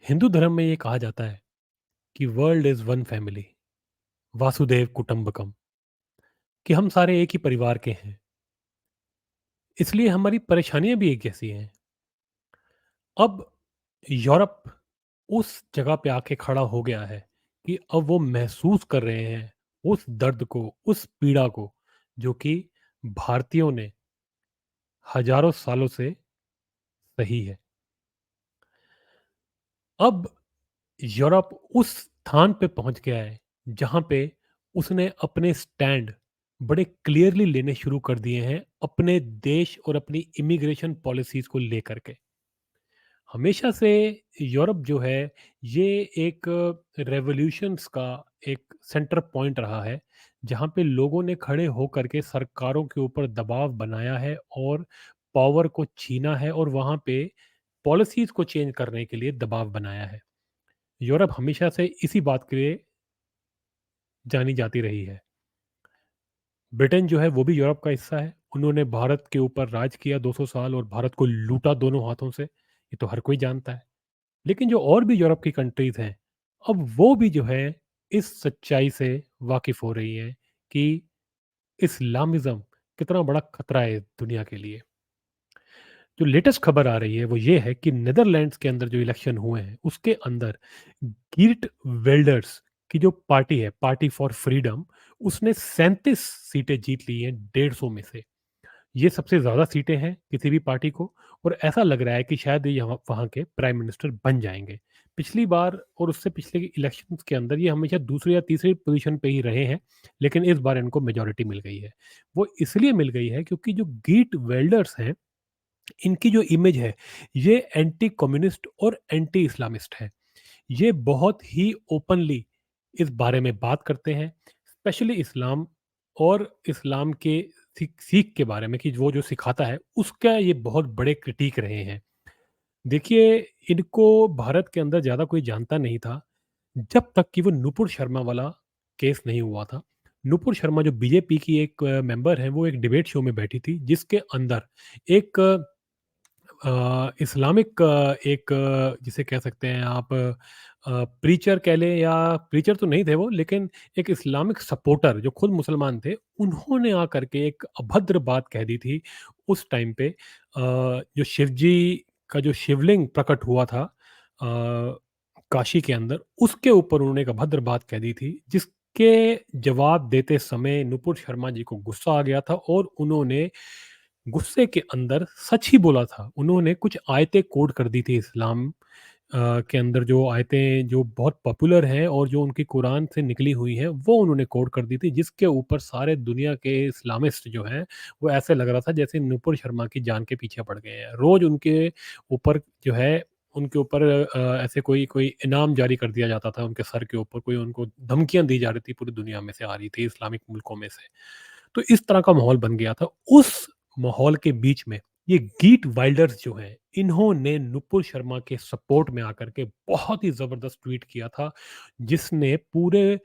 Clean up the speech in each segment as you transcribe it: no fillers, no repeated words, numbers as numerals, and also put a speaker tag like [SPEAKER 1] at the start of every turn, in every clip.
[SPEAKER 1] हिंदू धर्म में ये कहा जाता है कि वर्ल्ड इज वन फैमिली, वासुदेव कुटुंबकम, कि हम सारे एक ही परिवार के हैं। इसलिए हमारी परेशानियां भी एक जैसी हैं। अब यूरोप उस जगह पे आके खड़ा हो गया है कि अब वो महसूस कर रहे हैं उस दर्द को, उस पीड़ा को, जो कि भारतीयों ने हजारों सालों से सही है। अब यूरोप उस स्थान पे पहुंच गया है जहां पे उसने अपने स्टैंड बड़े क्लियरली लेने शुरू कर दिए हैं अपने देश और अपनी इमिग्रेशन पॉलिसीज को लेकर के। हमेशा से यूरोप जो है ये एक रेवोल्यूशंस का एक सेंटर पॉइंट रहा है, जहां पे लोगों ने खड़े होकर के सरकारों के ऊपर दबाव बनाया है और पावर को छीना है और वहां पे पॉलिसीज को चेंज करने के लिए दबाव बनाया है। यूरोप हमेशा से इसी बात के लिए जानी जाती रही है। ब्रिटेन जो है वो भी यूरोप का हिस्सा है। उन्होंने भारत के ऊपर राज किया 200 साल और भारत को लूटा दोनों हाथों से। ये तो हर कोई जानता है। लेकिन जो और भी यूरोप की कंट्रीज़ हैं, अब वो भी जो है इस सच्चाई से वाकिफ़ हो रही हैं कि इस्लामिज़्म कितना बड़ा खतरा है दुनिया के लिए। जो लेटेस्ट खबर आ रही है वो ये है कि नीदरलैंड्स के अंदर जो इलेक्शन हुए हैं उसके अंदर गिर्ट वेल्डर्स की जो पार्टी है, पार्टी फॉर फ्रीडम, उसने 37 सीटें जीत ली हैं 150 में से। ये सबसे ज़्यादा सीटें हैं किसी भी पार्टी को, और ऐसा लग रहा है कि शायद ये यहाँ वहाँ के प्राइम मिनिस्टर बन जाएंगे। पिछली बार और उससे पिछले इलेक्शंस के अंदर ये हमेशा दूसरी या तीसरी पोजीशन पे ही रहे हैं, लेकिन इस बार इनको मेजॉरिटी मिल गई है। वो इसलिए मिल गई है क्योंकि जो गीट वेल्डर्स हैं, इनकी जो इमेज है ये एंटी कम्युनिस्ट और एंटी इस्लामिस्ट है। ये बहुत ही ओपनली इस बारे में बात करते हैं, स्पेशली इस्लाम और इस्लाम के सीख सीख के बारे में कि वो जो सिखाता है उसका ये बहुत बड़े क्रिटिक रहे हैं। देखिए, इनको भारत के अंदर ज़्यादा कोई जानता नहीं था जब तक कि वो नुपुर शर्मा वाला केस नहीं हुआ था। नुपुर शर्मा जो बीजेपी की एक मेंबर है, वो एक डिबेट शो में बैठी थी जिसके अंदर एक इस्लामिक एक जिसे कह सकते हैं आप प्रीचर कह लें, या प्रीचर तो नहीं थे वो, लेकिन एक इस्लामिक सपोर्टर जो खुद मुसलमान थे, उन्होंने आकर के एक अभद्र बात कह दी थी उस टाइम पे। जो शिव जी का जो शिवलिंग प्रकट हुआ था काशी के अंदर, उसके ऊपर उन्होंने एक अभद्र बात कह दी थी, जिसके जवाब देते समय नुपुर शर्मा जी को गुस्सा आ गया था और उन्होंने गुस्से के अंदर सच ही बोला था। उन्होंने कुछ आयतें कोट कर दी थी इस्लाम के अंदर, जो आयतें जो बहुत पॉपुलर हैं और जो उनकी कुरान से निकली हुई हैं, वो उन्होंने कोट कर दी थी, जिसके ऊपर सारे दुनिया के इस्लामिस्ट जो हैं, वो ऐसे लग रहा था जैसे नुपुर शर्मा की जान के पीछे पड़ गए हैं। रोज़ उनके ऊपर जो है, उनके ऊपर ऐसे कोई कोई इनाम जारी कर दिया जाता था उनके सर के ऊपर, कोई उनको धमकियाँ दी जा रही थी, पूरी दुनिया में से आ रही थी, इस्लामिक मुल्कों में से। तो इस तरह का माहौल बन गया था। उस माहौल के बीच में ये गीट वाइल्डर्स जो हैं, इन्होंने नुपुर शर्मा के सपोर्ट में आकर के बहुत ही ज़बरदस्त ट्वीट किया था, जिसने पूरे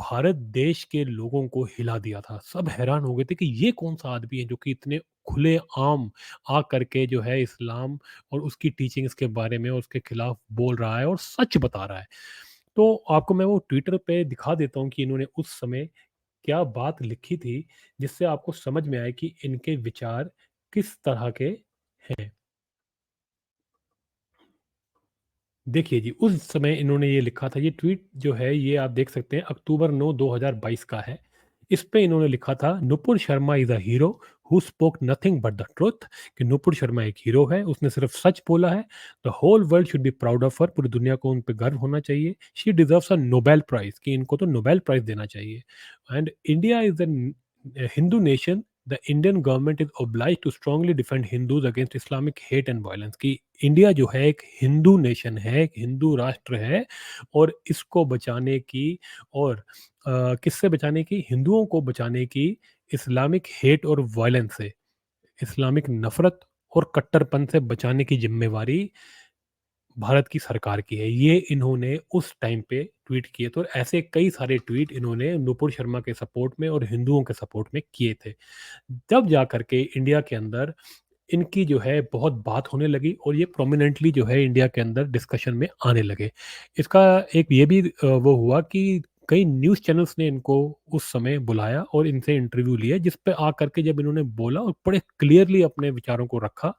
[SPEAKER 1] भारत देश के लोगों को हिला दिया था। सब हैरान हो गए थे कि ये कौन-सा आदमी है जो कि इतने खुलेआम आकर के जो है इस्लाम और उसकी टीचिंग्स के बारे में उसके खिलाफ बोल रहा है और सच बता रहा है। तो आपको मैं वो ट्विटर पे दिखा देता हूँ कि इन्होंने उस समय क्या बात लिखी थी, जिससे आपको समझ में आए कि इनके विचार किस तरह के हैं। देखिए जी, उस समय इन्होंने ये लिखा था, ये ट्वीट जो है ये आप देख सकते हैं, अक्टूबर 9 2022 का है। इस पे इन्होंने लिखा था, Nupur Sharma is a hero who spoke nothing but the truth, कि नुपुर शर्मा एक हीरो है, उसने सिर्फ सच बोला है। The whole world should be proud of her, पूरी दुनिया को उन पे गर्व होना चाहिए। She deserves a Nobel prize, कि इनको तो नोबेल प्राइज़ देना चाहिए। And India is an Hindu nation, the Indian government is obliged to strongly defend Hindus against Islamic hate and violence, कि इंडिया जो है एक हिंदू नेशन है, एक हिंदू राष्ट्र है, और इसको बचाने की और किससे बचाने की? हिंदुओं को बचाने की इस्लामिक हेट और वायलेंस से, इस्लामिक नफ़रत और कट्टरपन से बचाने की ज़िम्मेवारी भारत की सरकार की है। ये इन्होंने उस टाइम पे ट्वीट किए थे, और ऐसे कई सारे ट्वीट इन्होंने नुपुर शर्मा के सपोर्ट में और हिंदुओं के सपोर्ट में किए थे। तब जा कर के इंडिया के अंदर इनकी जो है बहुत बात होने लगी और ये प्रोमिनेंटली जो है इंडिया के अंदर डिस्कशन में आने लगे। इसका एक ये भी वो हुआ कि कई न्यूज़ चैनल्स ने इनको उस समय बुलाया और इनसे इंटरव्यू लिया, जिस पे आकर के जब इन्होंने बोला और बड़े क्लियरली अपने विचारों को रखा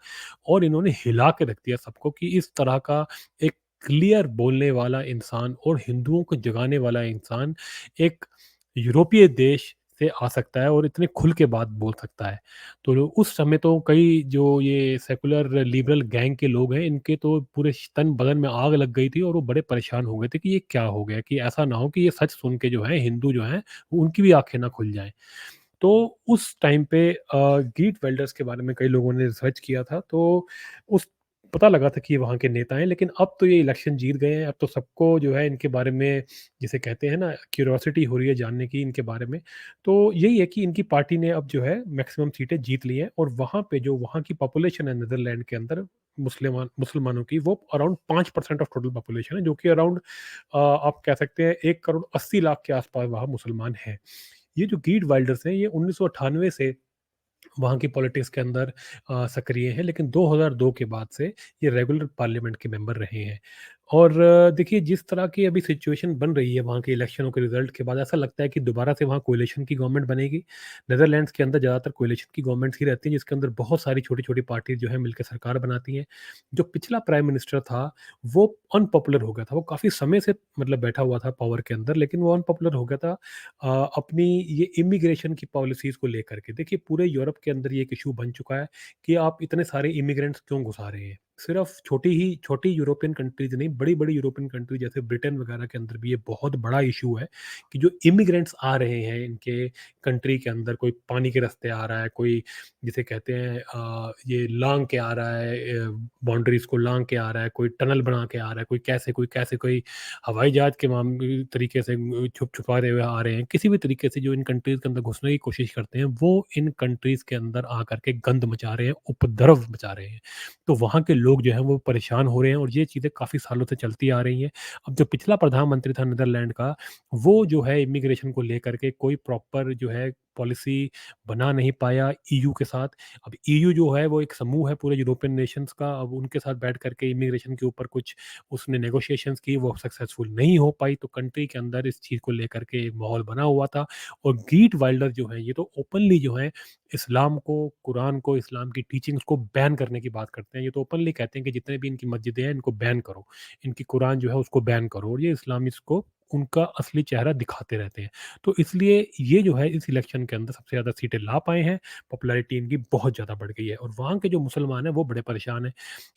[SPEAKER 1] और इन्होंने हिला के रख दिया सबको कि इस तरह का एक क्लियर बोलने वाला इंसान और हिंदुओं को जगाने वाला इंसान एक यूरोपीय देश से आ सकता है और इतने खुल के बात बोल सकता है। तो उस समय तो कई जो ये सेकुलर लिबरल गैंग के लोग हैं, इनके तो पूरे तन बदन में आग लग गई थी और वो बड़े परेशान हो गए थे कि ये क्या हो गया, कि ऐसा ना हो कि ये सच सुन के जो है हिंदू जो हैं उनकी भी आंखें ना खुल जाएं। तो उस टाइम पे गीट वेल्डर्स के बारे में कई लोगों ने रिसर्च किया था, तो उस पता लगा था कि ये वहाँ के नेता हैं, लेकिन अब तो ये इलेक्शन जीत गए हैं, अब तो सबको जो है इनके बारे में, जिसे कहते हैं ना, क्यूरियोसिटी हो रही है जानने की इनके बारे में। तो यही है कि इनकी पार्टी ने अब जो है मैक्सिमम सीटें जीत ली हैं और वहाँ पे जो वहाँ की पॉपुलेशन है नीदरलैंड के अंदर मुसलमानों की, वो अराउंड 5% ऑफ टोटल पॉपुलेशन है, जो कि अराउंड आप कह सकते हैं 1 करोड़ 80 लाख के आसपास वहाँ मुसलमान हैं। ये जो गीट वाइल्डर्स हैं, ये 1998 से वहाँ की पॉलिटिक्स के अंदर सक्रिय हैं, लेकिन 2002 के बाद से ये रेगुलर पार्लियामेंट के मेंबर रहे हैं। और देखिए जिस तरह की अभी सिचुएशन बन रही है वहाँ के इलेक्शनों के रिजल्ट के बाद, ऐसा लगता है कि दोबारा से वहाँ कोalition की गवर्नमेंट बनेगी। नीदरलैंड्स के अंदर ज़्यादातर कोalition की गवर्नमेंट्स ही रहती हैं, जिसके अंदर बहुत सारी छोटी-छोटी पार्टी जो है मिलकर सरकार बनाती हैं। जो पिछला प्राइम मिनिस्टर था, वो अनपॉपुलर हो गया था। वो काफ़ी समय से मतलब बैठा हुआ था पावर के अंदर, लेकिन वो अनपॉपुलर हो गया था अपनी ये इमिग्रेशन की पॉलिसीज़ को लेकर के। देखिए पूरे यूरोप के अंदर ये एक इश्यू बन चुका है कि आप इतने सारे इमिग्रेंट्स क्यों घुसा रहे हैं? सिर्फ़ छोटी यूरोपियन कंट्रीज़ नहीं, बड़ी-बड़ी यूरोपियन कंट्री जैसे ब्रिटेन वगैरह के अंदर भी ये बहुत बड़ा इश्यू है कि जो इमिग्रेंट्स आ रहे हैं इनके कंट्री के अंदर, कोई पानी के रास्ते आ रहा है, कोई जिसे कहते हैं ये लांग के आ रहा है, बाउंड्रीज़ को लांग के आ रहा है, कोई टनल बना के आ रहा है, कोई कैसे, कोई हवाई जहाज़ के तरीके से छुपा-छुपाते हुए आ रहे हैं। किसी भी तरीके से जो इन कंट्रीज़ के अंदर घुसने की कोशिश करते हैं, वो इन कंट्रीज़ के अंदर आकर के गंद मचा रहे हैं, उपद्रव मचा रहे हैं। तो वहाँ के लोग जो हैं वो परेशान हो रहे हैं और ये चीज़ें काफ़ी सालों से चलती आ रही हैं। अब जो पिछला प्रधानमंत्री था नीदरलैंड का, वो जो है इमिग्रेशन को लेकर के कोई प्रॉपर जो है पॉलिसी बना नहीं पाया ईयू के साथ। अब ईयू जो है वो एक समूह है पूरे यूरोपियन नेशंस का, अब उनके साथ बैठ कर के इमिग्रेशन के ऊपर कुछ उसने नेगोशिएशंस की, वो सक्सेसफुल नहीं हो पाई, तो कंट्री के अंदर इस चीज़ को लेकर के एक माहौल बना हुआ था। और गीट वाइल्डर जो हैं, ये तो ओपनली जो है इस्लाम को, कुरान को, इस्लाम की टीचिंग्स को बैन करने की बात करते हैं। ये तो ओपनली कहते हैं कि जितने भी इनकी मस्जिदें हैं, इनको बैन करो। इनकी कुरान जो है उसको बैन करो, और ये इस्लामिस्ट को उनका असली चेहरा दिखाते रहते हैं। तो इसलिए ये जो है इस इलेक्शन के अंदर सबसे ज़्यादा सीटें ला पाए हैं, पॉपुलैरिटी इनकी बहुत ज़्यादा बढ़ गई है और वहाँ के जो मुसलमान हैं वो बड़े परेशान हैं।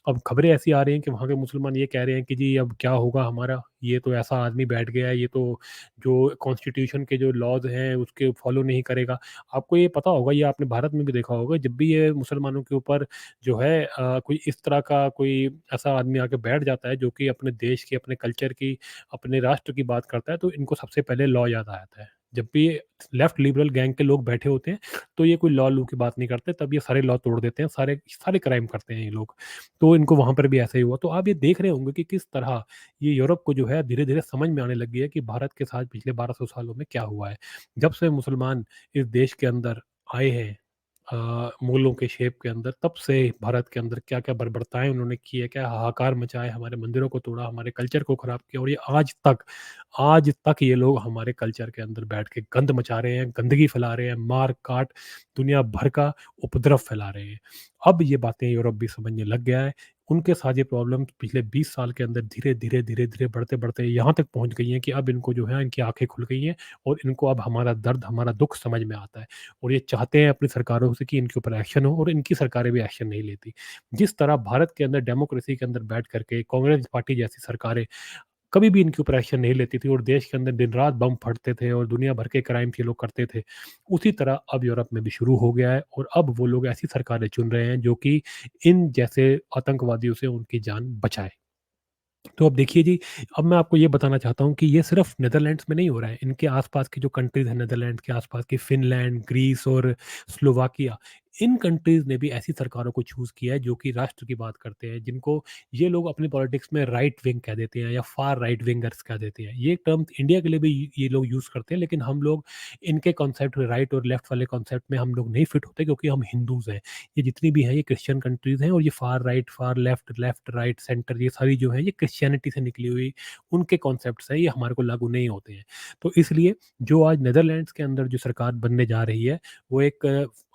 [SPEAKER 1] अब खबरें ऐसी आ रही हैं कि वहाँ के मुसलमान ये कह रहे हैं कि जी अब क्या होगा हमारा, ये तो ऐसा आदमी बैठ गया है, ये तो जो कॉन्स्टिट्यूशन के जो लॉज़ हैं उसके फॉलो नहीं करेगा। आपको ये पता होगा, ये आपने भारत में भी देखा होगा, जब भी ये मुसलमानों के ऊपर जो है कोई इस तरह का कोई ऐसा आदमी आके बैठ जाता है जो कि अपने देश की, अपने कल्चर की, अपने राष्ट्र की बात करता है, तो इनको सबसे पहले लॉ याद आ जाता है। जब भी लेफ्ट लिबरल गैंग के लोग बैठे होते हैं, तो ये कोई लॉ-लू की बात नहीं करते, तब ये सारे लॉ तोड़ देते हैं, सारे सारे क्राइम करते हैं ये लोग। तो इनको वहाँ पर भी ऐसा ही हुआ। तो आप ये देख रहे होंगे कि किस तरह ये यूरोप को जो है धीरे-धीरे समझ में आने लग गई है कि भारत के साथ पिछले 1200 सालों में क्या हुआ है। जब से मुसलमान इस देश के अंदर आए हैं मुगलों के शेप के अंदर, तब से भारत के अंदर क्या-क्या बर्बरताएँ उन्होंने की है, क्या हाहाकार मचाए, हमारे मंदिरों को तोड़ा, हमारे कल्चर को खराब किया, और ये आज तक ये लोग हमारे कल्चर के अंदर बैठ के गंद मचा रहे हैं, गंदगी फैला रहे हैं, मार-काट, दुनिया भर का उपद्रव फैला रहे हैं। अब ये बातें यूरोप भी समझने लग गया है। उनके साथ ये प्रॉब्लम पिछले 20 साल के अंदर धीरे-धीरे, धीरे-धीरे, बढ़ते-बढ़ते यहाँ तक पहुँच गई हैं कि अब इनको जो है इनकी आँखें खुल गई हैं और इनको अब हमारा दर्द, हमारा दुःख समझ में आता है। और ये चाहते हैं अपनी सरकारों से कि इनके ऊपर एक्शन हो, और इनकी सरकारें भी एक्शन नहीं लेती। जिस तरह भारत के अंदर डेमोक्रेसी के अंदर बैठ करके कांग्रेस पार्टी जैसी सरकारें कभी भी इनके ऊपर एक्शन नहीं लेती थी और देश के अंदर दिन-रात बम फटते थे और दुनिया भर के क्राइम्स ये लोग करते थे। उसी तरह अब यूरोप में भी शुरू हो गया है और अब वो लोग ऐसी सरकारें चुन रहे हैं जो कि इन जैसे आतंकवादियों से उनकी जान बचाए। तो अब देखिए जी, अब मैं आपको ये बताना चाहता हूँ कि ये सिर्फ़ नीदरलैंड्स में नहीं हो रहा है, इनके आस-पास की जो कंट्रीज़ हैं नीदरलैंड के आस-पास की फ़िनलैंड, ग्रीस और स्लोवाकिया, इन कंट्रीज़ ने भी ऐसी सरकारों को चूज़ किया है जो कि राष्ट्र की बात करते हैं, जिनको ये लोग अपनी पॉलिटिक्स में राइट विंग कह देते हैं या फार राइट विंगर्स कह देते हैं। ये टर्म इंडिया के लिए भी ये लोग यूज़ करते हैं, लेकिन हम लोग इनके कॉन्सेप्ट राइट और लेफ्ट वाले कॉन्सेप्ट में हम लोग नहीं फिट होते, क्योंकि हम हिंदूज़ हैं। ये जितनी भी हैं ये क्रिश्चियन कंट्रीज़ हैं, और ये far right, far left, left right, centre, ये सारी जो है ये क्रिश्चियनिटी से निकली हुई उनके कॉन्सेप्ट्स हैं, ये हमारे को लागू नहीं होते हैं। तो इसलिए जो आज नीदरलैंड्स के अंदर जो सरकार बनने जा रही है, वो एक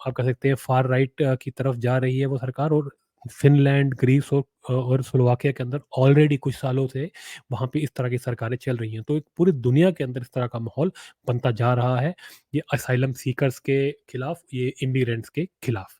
[SPEAKER 1] आप कह सकते हैं फार राइट की तरफ जा रही है वो सरकार, और फ़िनलैंड, ग्रीस और स्लोवाकिया के अंदर ऑलरेडी कुछ सालों से वहाँ पे इस तरह की सरकारें चल रही हैं। तो एक पूरी दुनिया के अंदर इस तरह का माहौल बनता जा रहा है, ये असाइलम सीकर्स के खिलाफ, ये इमिग्रेंट्स के खिलाफ।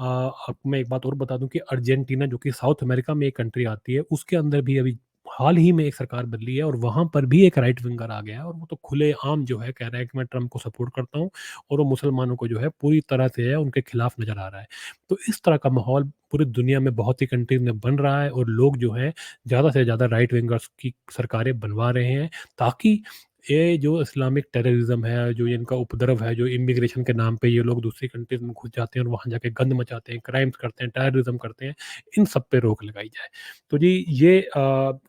[SPEAKER 1] आपको मैं एक बात और बता दूँ कि अर्जेंटीना, जो कि साउथ अमेरिका में एक कंट्री आती है, उसके अंदर भी अभी हाल ही में एक सरकार बदली है, और वहाँ पर भी एक राइट विंगर आ गया है, और वो तो खुलेआम जो है कह रहा है कि मैं ट्रम्प को सपोर्ट करता हूँ, और वो मुसलमानों को जो है पूरी तरह से है उनके खिलाफ नज़र आ रहा है। तो इस तरह का माहौल पूरी दुनिया में बहुत ही कंट्रीज़ में बन रहा है, और लोग जो हैं ज़्यादा से ज़्यादा राइट विंगर्स की सरकारें बनवा रहे हैं, ताकि ये जो इस्लामिक टेररिज़्म है, जो इनका उपद्रव है, जो इमिग्रेशन के नाम पे ये लोग दूसरी कंट्रीज़ में घुस जाते हैं और वहाँ जाके गंद मचाते हैं, क्राइम्स करते हैं, टेररिज़्म करते हैं, इन सब पे रोक लगाई जाए। तो जी, ये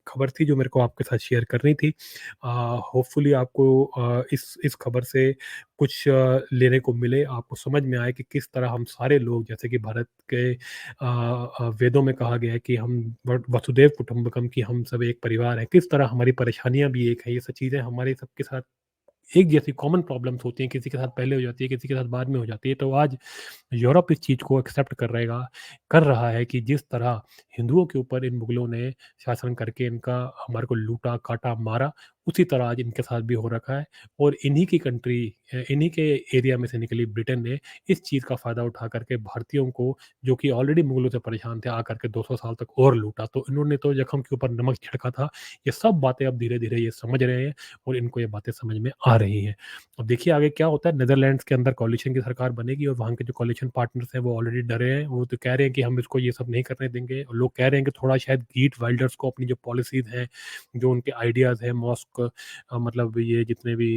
[SPEAKER 1] खबर थी जो मेरे को आपके साथ शेयर करनी थी। होपफुली आपको इस खबर से कुछ लेने को मिले, आपको समझ में आए कि किस तरह हम सारे लोग, जैसे कि भारत के वेदों में कहा गया है कि हम वसुधैव कुटुंबकम, कि हम सब एक परिवार हैं, किस तरह हमारी परेशानियाँ भी एक हैं। ये सब चीज़ें हमारे सबके साथ एक जैसी कॉमन प्रॉब्लम्स होती हैं, किसी के साथ पहले हो जाती है, किसी के साथ बाद में हो जाती है। तो आज यूरोप इस चीज़ को एक्सेप्ट कर रहा है कि जिस तरह हिंदुओं के ऊपर इन मुगलों ने शासन करके इनका हमारे को लूटा, काटा, मारा, उसी तरह आज इनके साथ भी हो रखा है। और इन्हीं की कंट्री, इन्हीं के एरिया में से निकली ब्रिटेन ने इस चीज़ का फ़ायदा उठा करके भारतीयों को, जो कि ऑलरेडी मुगलों से परेशान थे, आकर के 200 साल तक और लूटा। तो इन्होंने तो ज़ख्म के ऊपर नमक छिड़का था। ये सब बातें अब धीरे-धीरे ये समझ रहे हैं, और इनको ये बातें समझ में आ रही हैं। अब देखिए आगे क्या होता है। नीदरलैंड्स के अंदर कोalition की सरकार बनेगी, और वहाँ के जो कोalition पार्टनर्स हैं वो ऑलरेडी डरे हैं। वो तो कह रहे हैं कि हम इसको ये सब नहीं करने देंगे, और लोग कह रहे हैं कि थोड़ा शायद गीट वाइल्डर्स को अपनी जो पॉलिसीज़ हैं, जो उनके आइडियाज़ हैं, मॉस्क मतलब ये जितने भी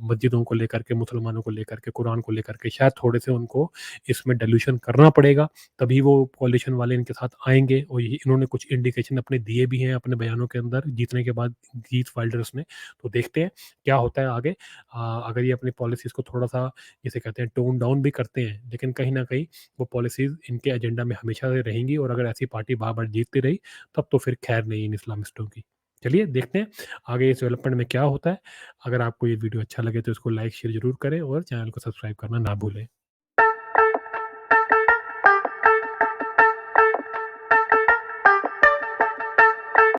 [SPEAKER 1] मस्जिदों को लेकर के, मुसलमानों को लेकर के, कुरान को लेकर के, शायद थोड़े से उनको इसमें डाइल्यूशन करना पड़ेगा, तभी वो कोalition वाले इनके साथ आएँगे। और ये इन्होंने कुछ इंडिकेशन अपने दिए भी हैं अपने बयानों के अंदर जीतने के बाद, गीट वाइल्डर्स ने। तो देखते हैं क्या होता है आगे। अगर ये अपनी पॉलिसीज़ को थोड़ा-सा, जिसे कहते हैं, टोन डाउन भी करते हैं, लेकिन कहीं न कहीं वो पॉलिसीज़ इनके एजेंडा में हमेशा से रहेंगी, और अगर ऐसी पार्टी बार-बार जीतती रही, तब तो फिर खैर नहीं इन इस्लामिस्टों की। चलिए देखते हैं आगे इस डेवलपमेंट में क्या होता है। अगर आपको ये वीडियो अच्छा लगे तो इसको लाइक शेयर ज़रूर करें, और चैनल को सब्सक्राइब करना ना भूलें।